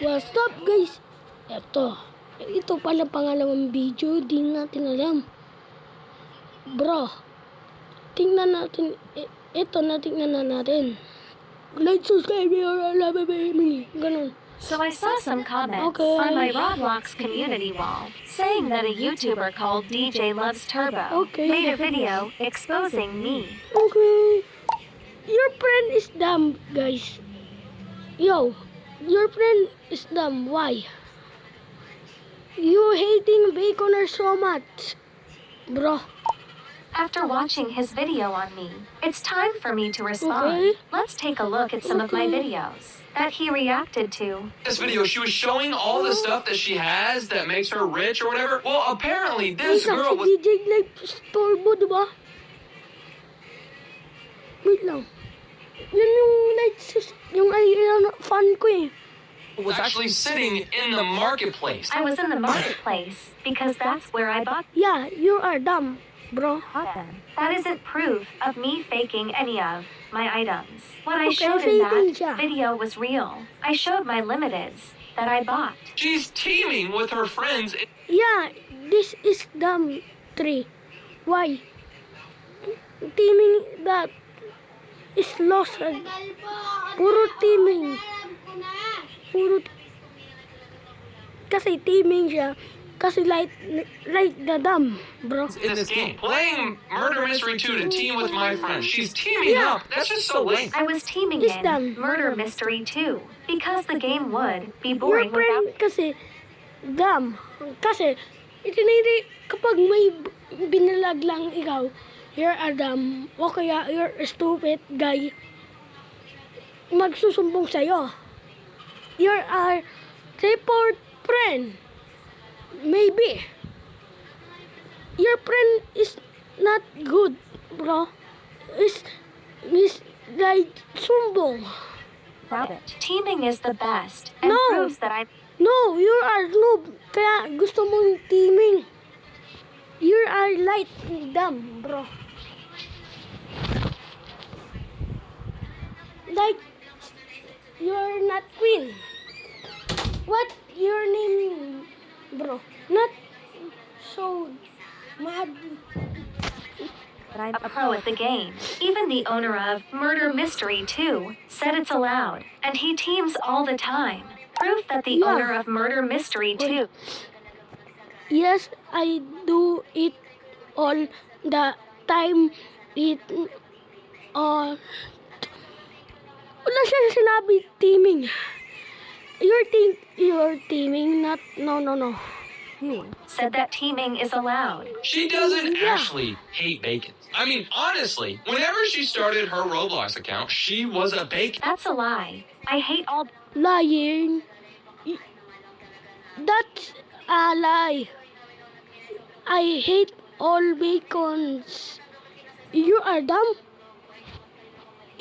What's up guys? Ito pala pangalawang video, di natin alam. Bro, tingnan natin, tingnan na natin. Like, subscribe, ganun. So I saw some comments on my Roblox community wall saying that a YouTuber called DJ Loves Turbo made a video exposing me. Okay. Your friend is dumb, guys. Yo, your friend is dumb. Why? You hating Baconer so much, bro. After watching his video on me, it's time for me to respond. Okay. Let's take a look at some of my videos that he reacted to. This video, she was showing all the stuff that she has that makes her rich or whatever. Well, apparently this girl was DJ Live Turbo, diba? Wait lang. Yun yung fan ko eh. actually sitting in the marketplace. I was in the marketplace because that's where I bought Yeah, you are dumb, bro. them. That isn't proof of me faking any of my items. What I Okay, showed in faking that siya. video was real. I showed my limiteds that I bought. She's teaming with her friends. Yeah, this is dumb 3. Why? Teaming that is lost. Puro teaming. Kasi teaming siya. Kasi like the dumb, bro. In this game, playing Murder Mystery 2 to team with my friends. She's teaming up. That's just so lame. I was teaming It's in done. Murder Mystery 2 because the game would be Your boring friend without. kasi dumb. Kasi itiniri kapag may binalag lang ikaw, you're a dumb o kaya you're a stupid guy, magsusumbong sa'yo. You're a report friend. Maybe. Your friend is not good, bro. Is like sumbong. Teaming is the best and No. proves that I. No, you are noob. Kaya gusto mong teaming. You are light dumb, bro. Like, you're not queen. What your name, bro? Not so mad. A pro at the game. Even the owner of Murder Mystery 2 said it's allowed, and he teams all the time. Proof that the Yeah. owner of Murder Mystery 2. Yes, I do it all the time. Wala siya sinabi teaming. You're teaming, not no. Said that teaming is allowed. She doesn't Yeah. actually hate bacon. I mean, honestly, whenever she started her Roblox account, she was a bacon. That's a lie. I hate all. Lying. That's a lie. I hate all bacons. You are dumb?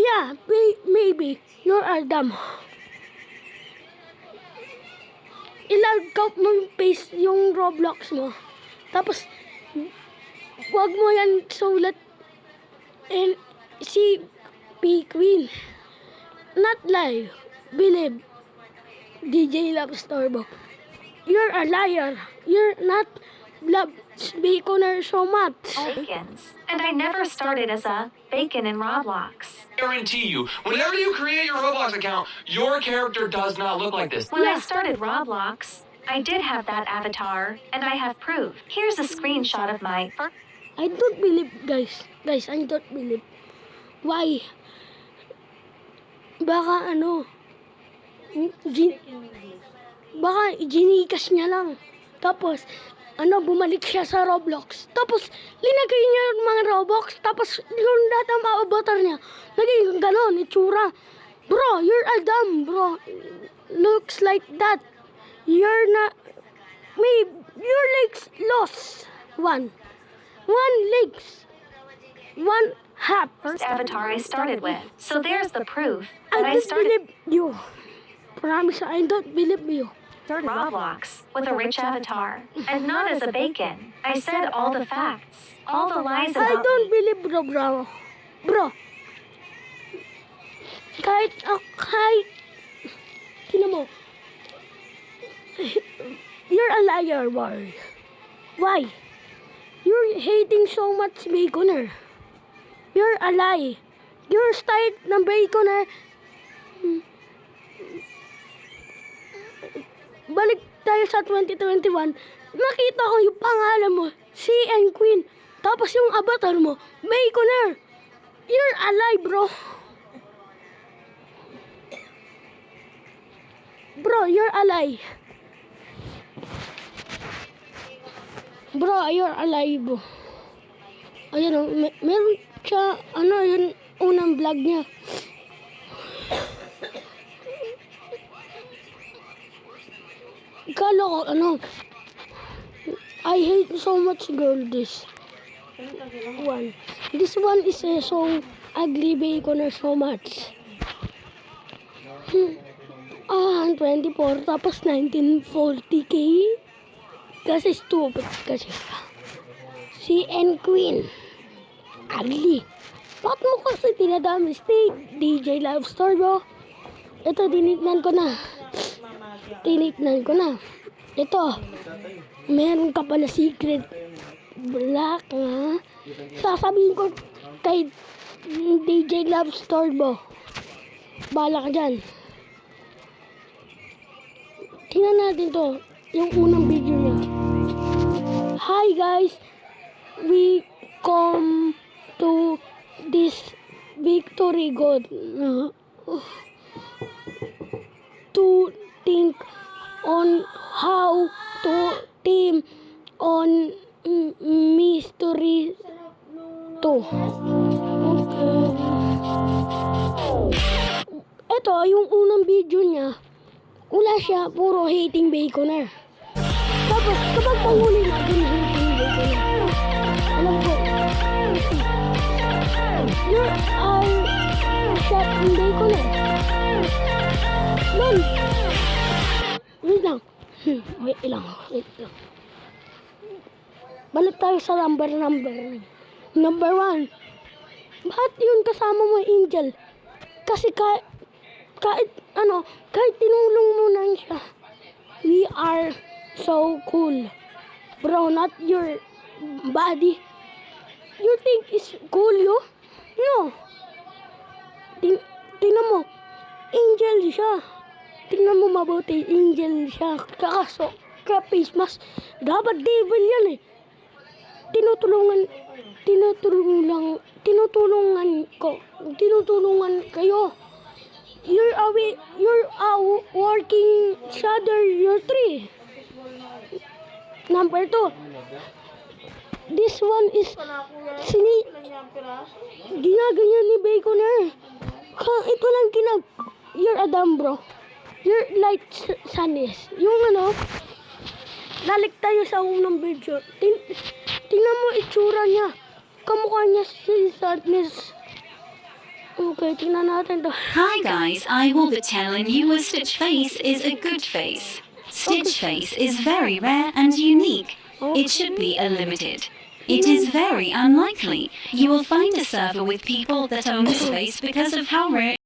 Yeah, maybe. You are dumb. I-log out mo yung face, yung Roblox mo. Tapos, wag mo yan sulat. And si P Queen. Not lie. Believe. DJ Loves Turbo. You're a liar. You're not love Baconer so much. Bacons. And I never started as a bacon in Roblox. Guarantee you, whenever you create your Roblox account, your character does not look like this. When I Yeah. started Roblox, I did have that avatar, and I have proof. Here's a screenshot of my first. I don't believe, guys. Guys, I don't believe. Why? Baka baka ginikas niya lang. Tapos, bumalik siya sa Roblox. Tapos, linagay niya yung mga Roblox. Tapos, yung data avatar niya, naging ganon, itsura. Bro, you're a dumb, bro. Looks like that. You're not, your legs lost. One legs. One half. First avatar I started with. So there's the proof that I I don't started believe you. Promise, I don't believe you. Roblox with a rich avatar, and not as a bacon. I said all the facts, all the lies I about don't me. believe, bro. Kahit, tinan mo, You're a liar, boy. Why? You're hating so much Baconer. You're a lie. Your style ng Baconer. Balik tayo sa 2021. Nakita ko yung pangalan mo, CN Queen. Tapos yung avatar mo, Baconer. You're a lie, bro. Bro, you're a lie. Bro, you're alive. Ayan o, meron siya, yun, unang vlog niya. Kala ko, I hate so much girl this one. This one is a song ugly Baconer so much. 24 tapos 1940k. Kasi stupid kasi. CN Queen. Ugly. Bakit mo kasi tinadami? Stay, DJ Love Store, bro. Ito, tinignan ko na. Ito, meron ka pala secret black, ha? Sasabihin ko kay DJ Love Store, bro. Bala ka dyan. Tingnan natin to. Yung unang video niya. Hi guys, we come to this victory god to think on how to team on mystery 2. Okay. Ito, yung unang video niya, wala siya, puro hating Baconer. Tapos, kapag panghuli natin hating Baconer, alam ko, you're shot in Baconer. Nun, wait lang. Wait lang. Balik tayo sa number. Number 1. Bakit yun kasama mo, Angel? Kasi kahit tinulong mo na siya. We are so cool. Bro, not your body. You think is cool, yo? No. Tingnan mo. Angel siya. Tingnan mo mabuti. Angel siya. Kakaso, ka-face mask. Dapat devil yan eh. Tinutulungan kayo. You're a working shadow, you're 3. Number 2. This one is ginaganyan ni Baconer. Ito lang you're a dumb bro. You're like Sunnis. Yung lalik tayo sa unang video. Tingnan mo itsura niya. Kamukha niya si Sadness. Okay, tingnan natin to. Hi guys, I will be telling you a Stitch face is a good face. Stitch face is very rare and unique. It should be a limited. It is very unlikely you will find a server with people that own this face because of how rare